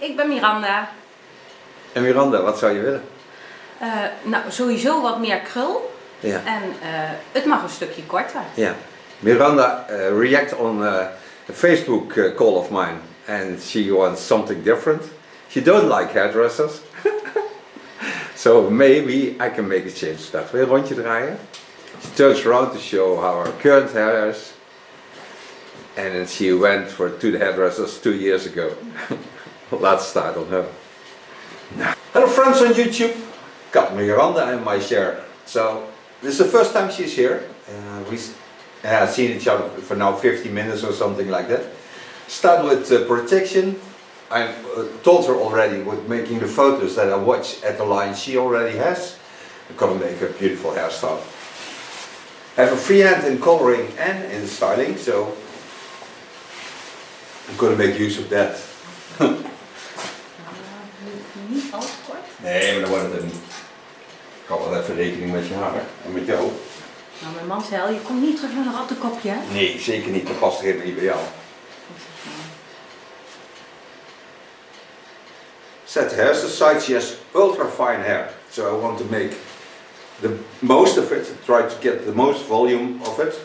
Ik ben Miranda. En Miranda, wat zou je willen? Nou, sowieso wat meer krul. Ja. En het mag een stukje korter. Ja. Miranda react on a Facebook call of mine and she wants something different. She don't like hairdressers. So maybe I can make a change. Dat wil je een rondje draaien. She turns around to show how her current hair is. And then she went to the hairdressers 2 years ago. Let's start on her. Hello friends on YouTube. Got Miranda and my share. So this is the first time she's here. We have seen each other for now 50 minutes or something like that. Start with protection. I told her already with making the photos that I watch at the line she already has. I'm gonna make a beautiful hairstyle. I have a free hand in coloring and in styling, so I'm gonna make use of that. Niet al te kort. Nee, maar dan wordt het er niet. Ik kan wel even rekening met je haar en met jou. Nou, mijn man zei al, je komt niet terug naar een rattenkopje, hè? Nee, zeker niet. Dat past helemaal niet bij jou. Set hair aside, she has ultra fine hair. So I want to make the most of it, try to get the most volume of it.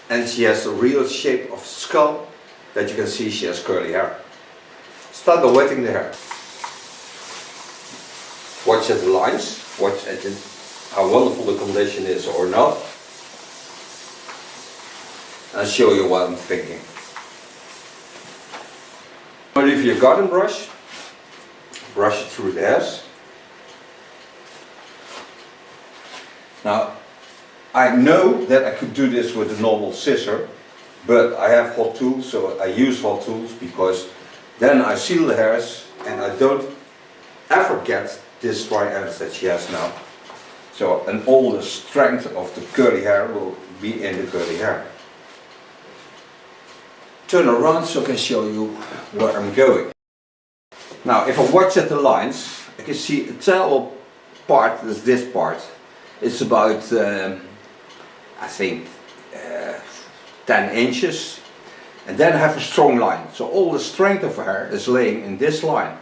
And she has the real shape of skull that you can see she has curly hair. Start by wetting the hair. Watch at the lines, watch at how wonderful the condition is or not. I'll show you what I'm thinking. Leave your garden brush, brush it through the hairs. Now, I know that I could do this with a normal scissor, but I have hot tools, so I use hot tools because then I seal the hairs and I don't ever get this dry ends that she has now. So, and all the strength of the curly hair will be in the curly hair. Turn around so I can show you where I'm going. Now, if I watch at the lines, I can see a tail part, is this part. It's about, I think, 10 inches. And then I have a strong line. So all the strength of her hair is laying in this line.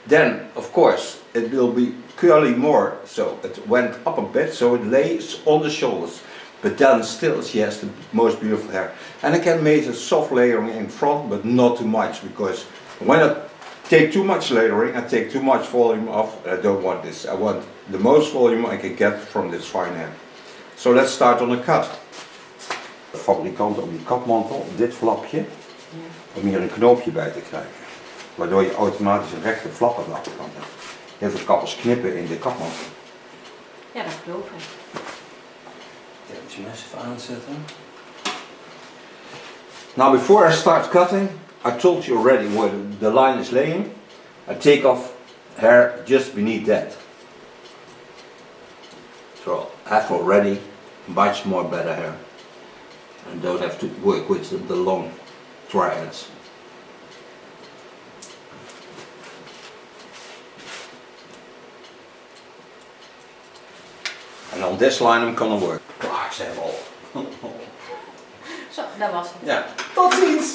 Then, of course, it will be curly more. So it went up a bit, so it lays on the shoulders. But then still she has the most beautiful hair. And I can make a soft layering in front, but not too much, because when I take too much layering, I take too much volume off. I don't want this. I want the most volume I can get from this fine hair. So let's start on the cut. De fabrikant op die kapmantel, dit flapje, om hier een knoopje bij te krijgen. Waardoor je automatisch een rechte flap aan de achterkant hebt. Heel veel kappers knippen in de kapmantel. Ja, dat geloof ik. Ja, moet je mes even aanzetten. Now before I start cutting, I told you already where the line is laying. I take off hair just beneath that. So I have already much more better hair. And don't have to work with the long dry ends. And on this line I'm gonna work. Ah, ik zeg al. Zo, dat was het. Ja, tot ziens!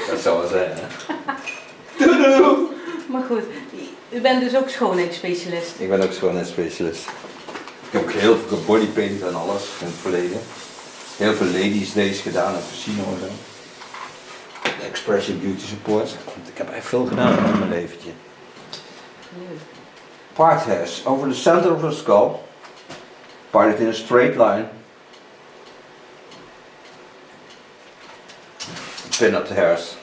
Dat zou wel zijn, hè? Doei doei! Maar goed, u bent dus ook schoonheidsspecialist. Ik ben ook schoonheidsspecialist. Ik heb ook heel veel bodypaint en alles in het verleden. Heel veel ladies days gedaan en casino en zo. De Expression Beauty Support. Ik heb echt veel gedaan in mijn leventje. Leuk. Part hairs over the center of the skull. Part it in a straight line. Pin up the hairs.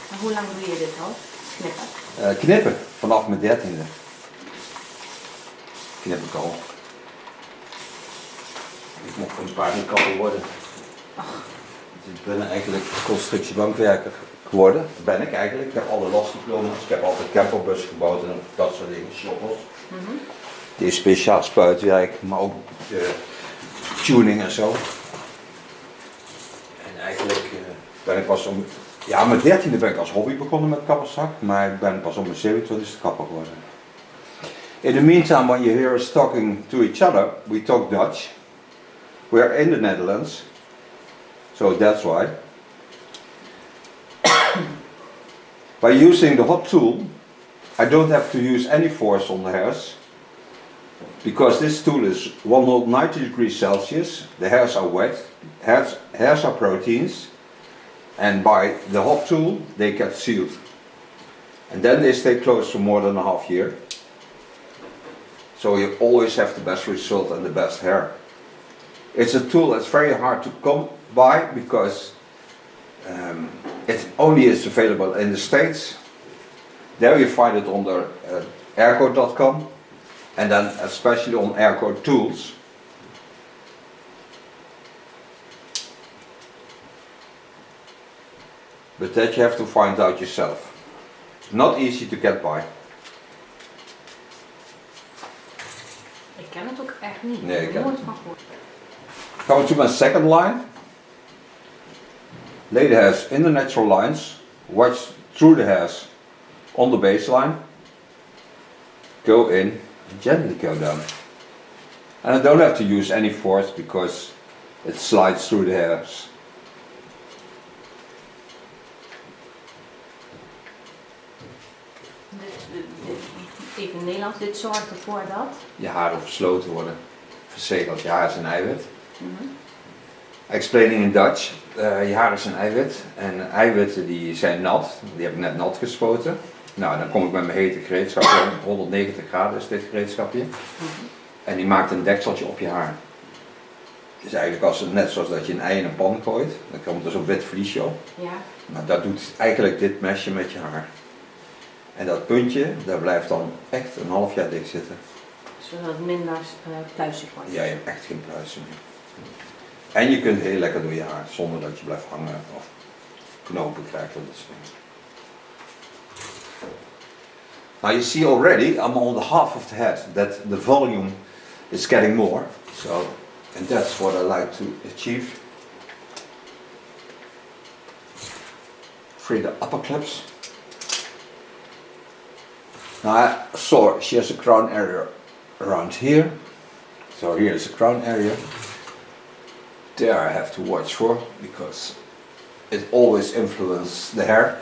En hoe lang doe je dit al? Knippen? Knippen, vanaf mijn 13e. Knip ik al. Ik mocht van een paar niet kapper worden. Ach. Ik ben eigenlijk constructiebankwerker geworden. Dat ben ik eigenlijk. Ik heb alle losdiploma's. Ik heb altijd camperbus gebouwd en dat soort dingen. Shoppers. Die is speciaal spuitwerk, maar ook tuning en zo. En eigenlijk ben ik pas om Ja, met 13e ben ik als hobby begonnen met kapperzak, maar ik ben pas op mijn 27e kapper geworden. In the meantime, when you hear us talking to each other, we talk Dutch. We are in the Netherlands, so that's why. By using the hot tool, I don't have to use any force on the hairs, because this tool is 190 degrees Celsius, the hairs are wet, hairs are proteins, and by the hot tool they get sealed. And then they stay closed for more than a half year. So you always have the best result and the best hair. It's a tool that's very hard to come by because it only is available in the States. There you find it under airco.com and then especially on airco tools. But that you have to find out yourself. Not easy to get by. Ik ken het ook echt niet. Nee, ik Ik heb ken er nooit het van gehoord. Coming to my second line. Lay the hairs in the natural lines. Watch through the hairs on the baseline. Go in and gently go down. And I don't have to use any force because it slides through the hairs. Even in Nederlands, dit zorgt ervoor dat. Je haren versloten worden. Verzegeld, je haar is een eiwit. Explaining in Dutch. Je haar is een eiwit. En eiwitten die zijn nat. Die heb ik net nat gespoten. Nou, dan kom ik met mijn hete gereedschapje. 190 graden is dit gereedschapje. En die maakt een dekseltje op je haar. Dus eigenlijk net zoals dat je een ei in een pan gooit. Dan komt er zo'n wit vliesje op. Ja. Maar dat doet eigenlijk dit mesje met je haar. En dat puntje, daar blijft dan echt een half jaar dik zitten. Zodat het minder pluizig wordt. Ja, je hebt echt geen pluizen meer. En je kunt heel lekker door je haar, zonder dat je blijft hangen of knopen krijgt of dat soort dingen. Now you see already, I'm on the half of the head, that the volume is getting more. So, and that's what I like to achieve. Free the upper clips. Now I saw she has a crown area around here. So here is a crown area. There I have to watch for because it always influences the hair.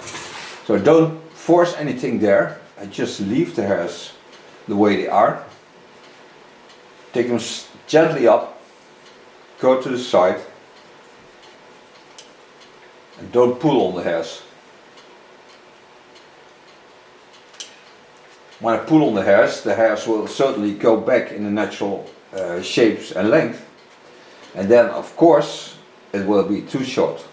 So don't force anything there. I just leave the hairs the way they are. Take them gently up. Go to the side. And don't pull on the hairs. When I pull on the hairs will certainly go back in the natural shapes and length. And then of course it will be too short.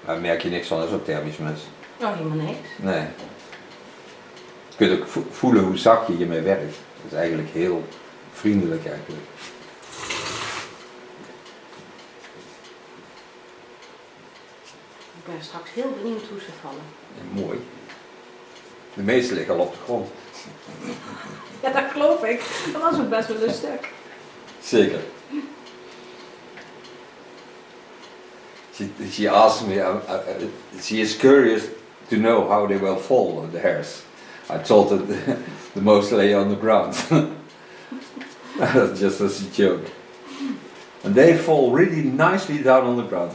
Daar merk je niks van, dat is ook thermisch mens. Oh, helemaal niks. Nee. Je kunt ook voelen hoe zacht je hiermee werkt. Dat is eigenlijk heel vriendelijk eigenlijk. Ik ben straks heel benieuwd hoe ze vallen. Ja, mooi. De meeste liggen al op de grond. Ja, dat geloof ik. Dat was ook best wel een stuk. Zeker. She asked me, she is curious to know how they will fall, the hairs. I told her the most lay on the ground. Just as a joke. And they fall really nicely down on the ground.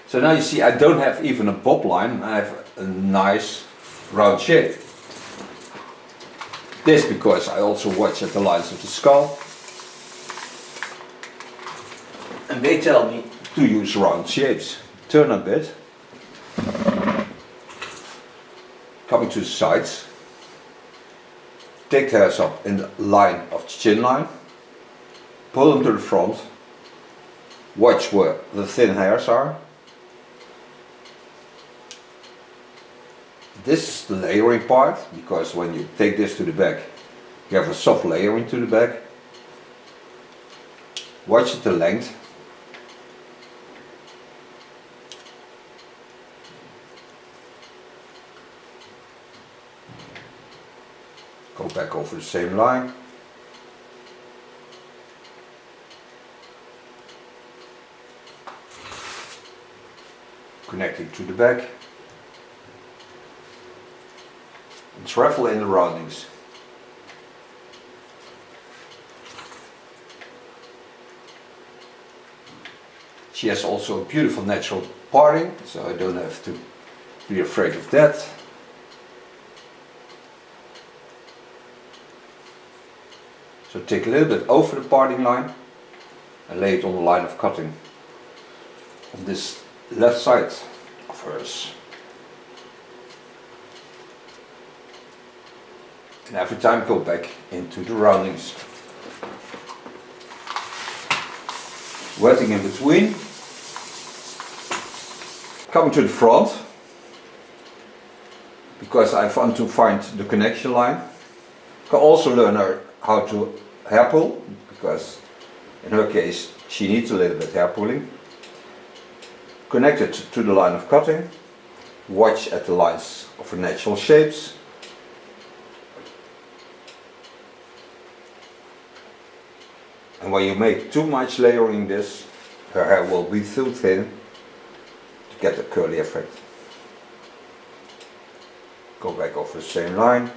So now you see I don't have even a bob line, I have a nice round shape. This because I also watch at the lines of the scalp. And they tell me to use round shapes. Turn a bit. Coming to the sides. Take the hairs up in the line of the chin line. Pull them to the front. Watch where the thin hairs are. This is the layering part, because when you take this to the back, you have a soft layering to the back. Watch the length. Go back over the same line. Connecting to the back. And travel in the roundings. She has also a beautiful natural parting, so I don't have to be afraid of that. So take a little bit over the parting line and lay it on the line of cutting on this left side of hers. And every time go back into the roundings. Wetting in between. Coming to the front, because I want to find the connection line. I can also learn her how to hair pull, because in her case she needs a little bit hair pulling. Connect it to the line of cutting. Watch at the lines of her natural shapes. And when you make too much layering this, her hair will be too thin to get a curly effect. Go back over the same line.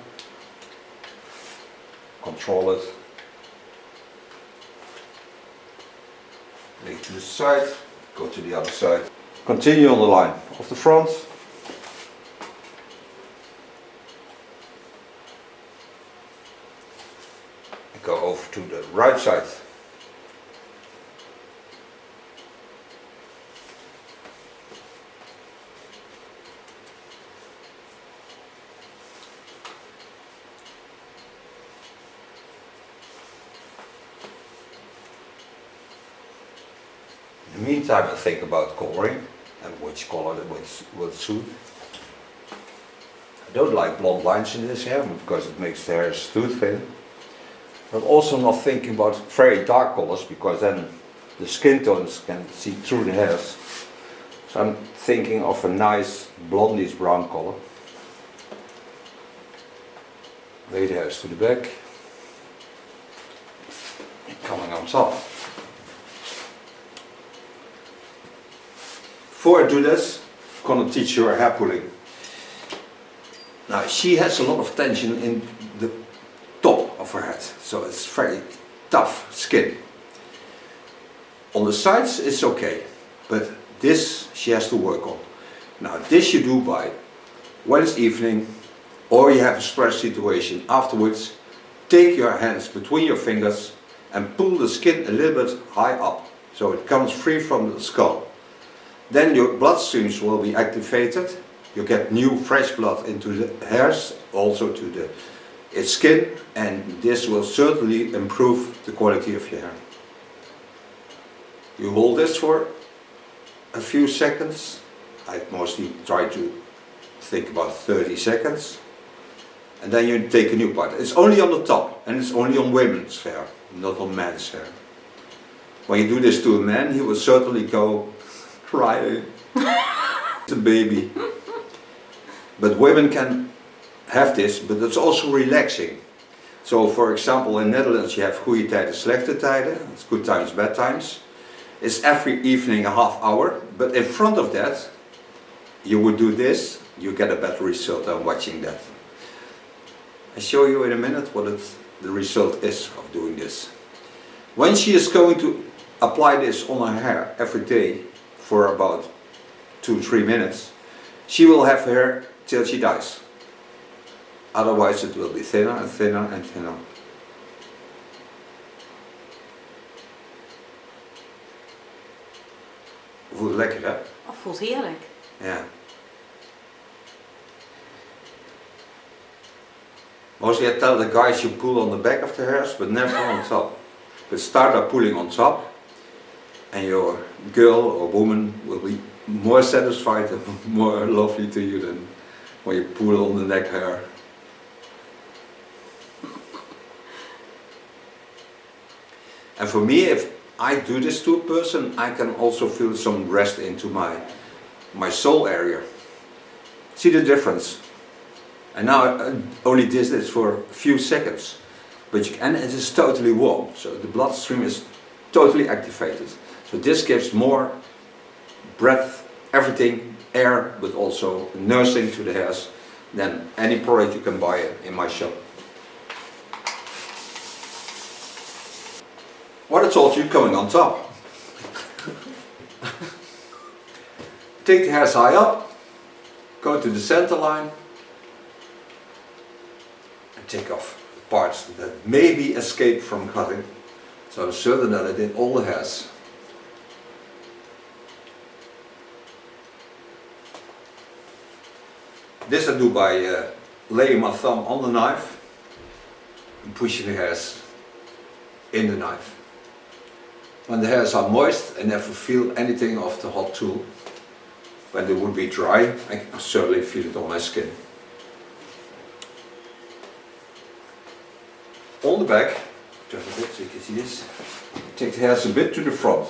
Control it. Lay to the side. Go to the other side. Continue on the line of the front. And go over to the right side. In the meantime, I think about coloring and which color will suit. I don't like blonde lines in this hair because it makes the hair too thin. But also not thinking about very dark colors, because then the skin tones can see through the hairs. So I'm thinking of a nice blondish brown color. Lay the hairs to the back. And coming on top. Before I do this, I'm going to teach you her hair pulling. Now she has a lot of tension in the top of her head, so it's very tough skin. On the sides it's okay, but this she has to work on. Now this you do by, when it's evening or you have a stress situation afterwards, take your hands between your fingers and pull the skin a little bit high up, so it comes free from the skull. Then your blood streams will be activated. You get new fresh blood into the hairs, also to its skin, and this will certainly improve the quality of your hair. You hold this for a few seconds. I mostly try to think about 30 seconds. And then you take a new part. It's only on the top, and it's only on women's hair, not on men's hair. When you do this to a man, he will certainly go crying. It's a baby. But women can have this, but it's also relaxing. So for example, in Netherlands you have goede tijden, slechte tijden. It's good times, bad times. It's every evening a half hour, but in front of that you would do this, you get a better result than watching that. I'll show you in a minute what the result is of doing this. When she is going to apply this on her hair every day for about 2-3 minutes, she will have hair till she dies. Otherwise it will be thinner and thinner and thinner. Voelt lekker, hè? Dat voelt heerlijk. Ja. Mostly I tell the guys you pull on the back of the hairs, but never on top. But start by pulling on top, and your girl or woman will be more satisfied and more lovely to you than when you pull on the neck hair. And for me, if I do this to a person, I can also feel some rest into my soul area. See the difference? And now I only did this for a few seconds, but and it is totally warm, so the bloodstream is totally activated. So this gives more breath, everything, air, but also nursing to the hairs than any product you can buy in my shop. What I told you coming on top. Take the hairs high up, go to the center line and take off parts that maybe escaped from cutting. So I'm certain that I did all the hairs. This I do by laying my thumb on the knife and pushing the hairs in the knife. When the hairs are moist, I never feel anything of the hot tool. When they would be dry, I can certainly feel it on my skin. On the back, turn a bit so you can see this, take the hairs a bit to the front.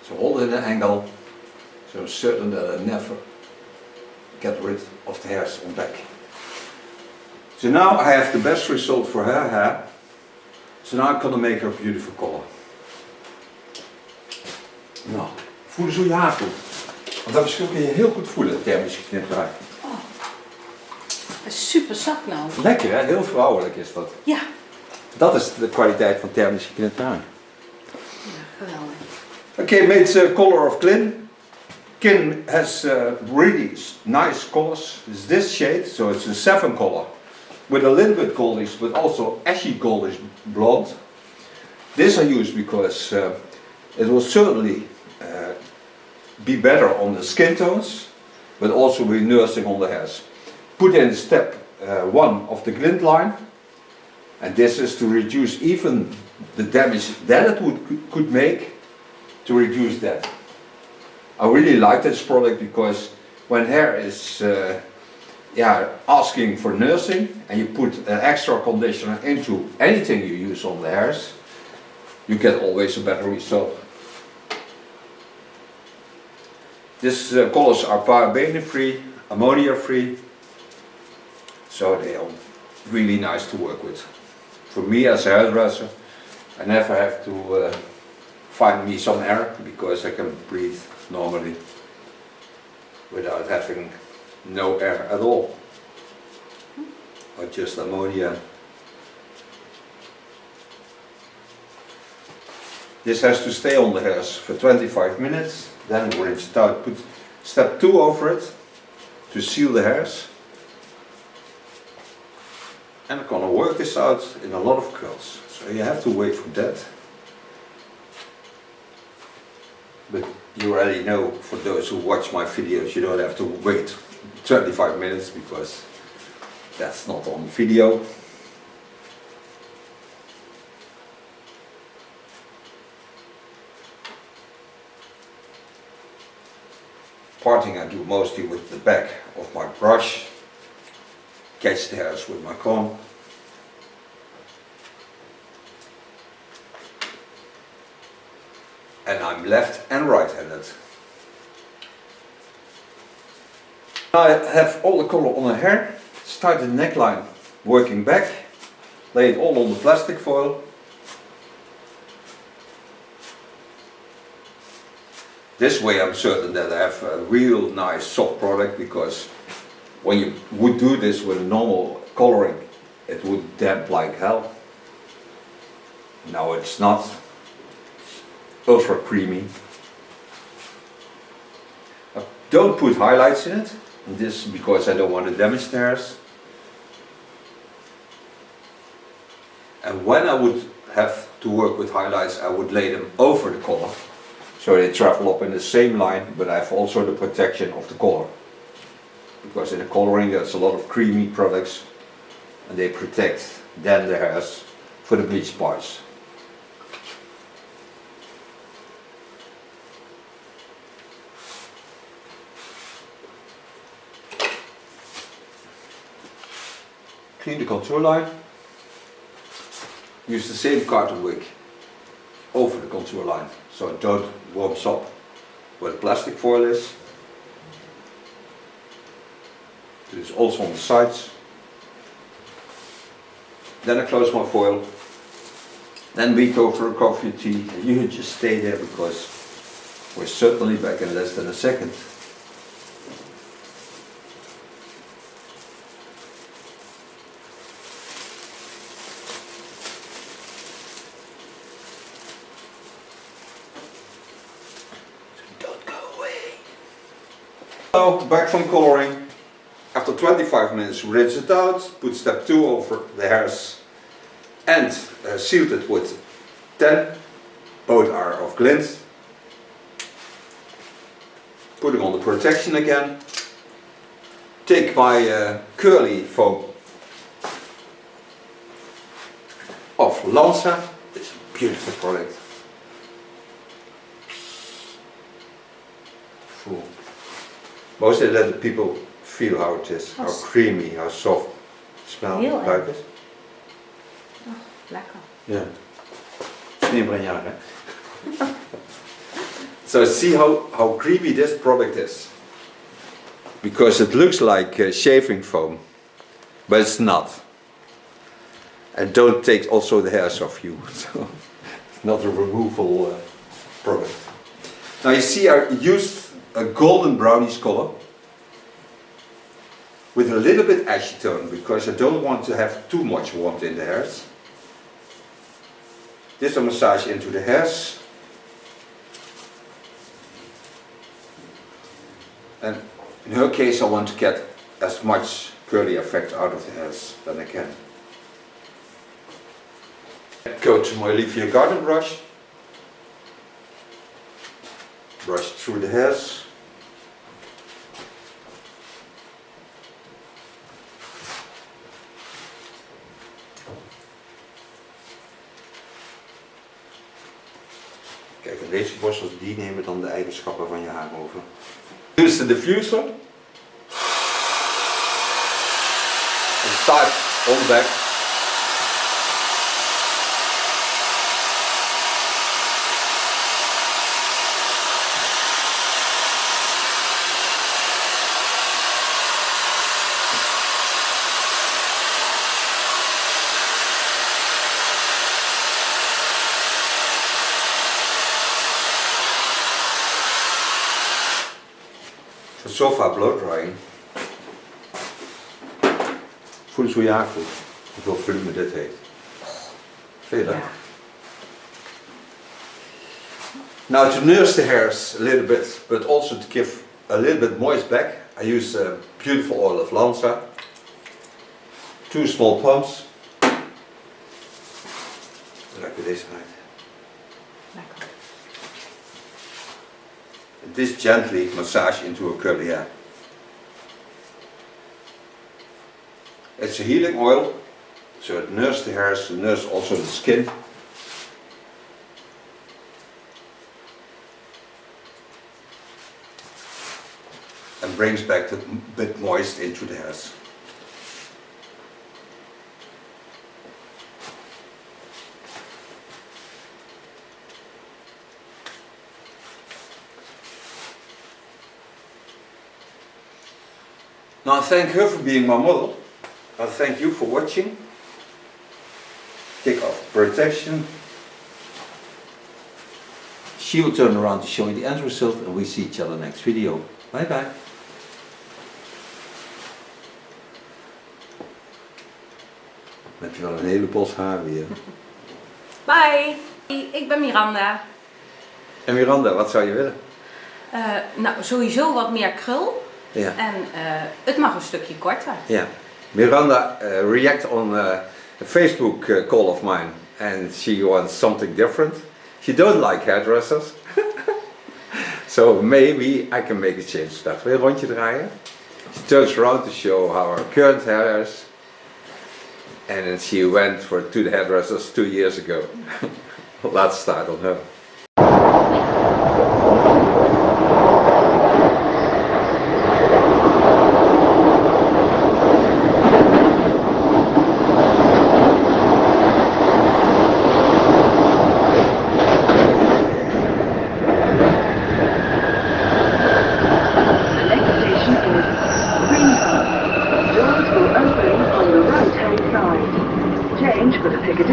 So hold it in an angle, so I'm certain that I never get rid of the hairs on back. So now I have the best result for her hair. So now I'm gonna make her a beautiful color. Nou, voel eens hoe je haar voelt. Want dat verschil kun je heel goed voelen, thermisch geknipt haar. Oh, dat is super zacht nou. Lekker hè, heel vrouwelijk is dat. Ja. Dat is de kwaliteit van thermisch geknipt haar. Ja, geweldig. Okay, made color of Kin. Kin has really nice colors. It's this shade, so it's a 7 color. With a little bit goldish, but also ashy goldish blonde. This I use because it will certainly be better on the skin tones, but also be nursing on the hairs. Put in step 1 of the glint line, and this is to reduce even the damage that it could make, to reduce that. I really like this product because when hair is asking for nursing and you put an extra conditioner into anything you use on the hairs, you get always a better result. These colors are paraben free, ammonia free, so they are really nice to work with. For me as a hairdresser, I never have to find me some air because I can breathe normally without having no air at all, or just ammonia. This has to stay on the hairs for 25 minutes, then rinse it out. Put step 2 over it to seal the hairs. And I'm gonna work this out in a lot of curls, so you have to wait for that. But you already know, for those who watch my videos, you don't have to wait 25 minutes because that's not on video. Parting I do mostly with the back of my brush, catch the hairs with my comb. And I'm left and right-handed. I have all the color on the hair, start the neckline working back, lay it all on the plastic foil. This way I'm certain that I have a real nice soft product, because when you would do this with a normal coloring, it would damp like hell. Now it's not. Ultra creamy. Don't put highlights in it, and this because I don't want to damage the hairs. And when I would have to work with highlights, I would lay them over the color, so they travel up in the same line, but I have also the protection of the color. Because in the coloring there's a lot of creamy products, and they protect then the hairs for the bleached parts. Clean the contour line. Use the same carton wig over the contour line, so it don't warms up where the plastic foil is. Do the It's also on the sides. Then I close my foil. Then we go for a coffee or tea. You just stay there because we're certainly back in less than a second. Don't go away. So, back from coloring. After 25 minutes, rinse it out, put step 2 over the hairs and sealed it with 10. Both are of glint. Putting on the protection again. Take my curly foam of Lanza. It's a beautiful product. Full. Mostly let the people feel how it is, how creamy, how soft. Smell like it. Oh, lekker. Yeah. Het is niet meer een jaar, hè? So see how creamy this product is. Because it looks like shaving foam, but it's not. And don't take also the hairs off you. So it's not a removable product. Now you see I used a golden brownish color with a little bit ashy tone because I don't want to have too much warmth in the hairs. This I massage into the hairs. And in her case I want to get as much curly effect out of the hairs than I can. Go to my Leafy Garden brush. Brush through the hairs. Kijk, en deze borstels die nemen dan de eigenschappen van je haar over. Hier is de diffuser. En start on the back. So far blow drying. Voel eens hoe je haar voelt. Hoeveel volume dit heeft. Vind je dat? Ja. Now to nurse the hairs a little bit, but also to give a little bit moist back, I use a beautiful oil of Lanza. 2 small pumps. Ruik je deze uit. Lekker. This gently massage into a curly hair. It's a healing oil, so it nurses the hairs, nurses also the skin. And brings back the bit moist into the hairs. Now I thank her for being my model. I thank you for watching. Take off protection. She will turn around to show you the end result and we see each other next video. Bye bye. Met wel een hele bos haar weer. Bye! Ik ben Miranda. En Miranda, wat zou je willen? Nou, sowieso wat meer krul. Ja. En het mag een stukje korter. Yeah. Miranda react on a Facebook call of mine and she wants something different. She don't like hairdressers. So maybe I can make a change to that. Wil je een rondje draaien? She turns around to show how her current hair is. And then she went to the hairdressers 2 years ago. Let's start on her. will open on the right-hand side. Change for the Piccadilly.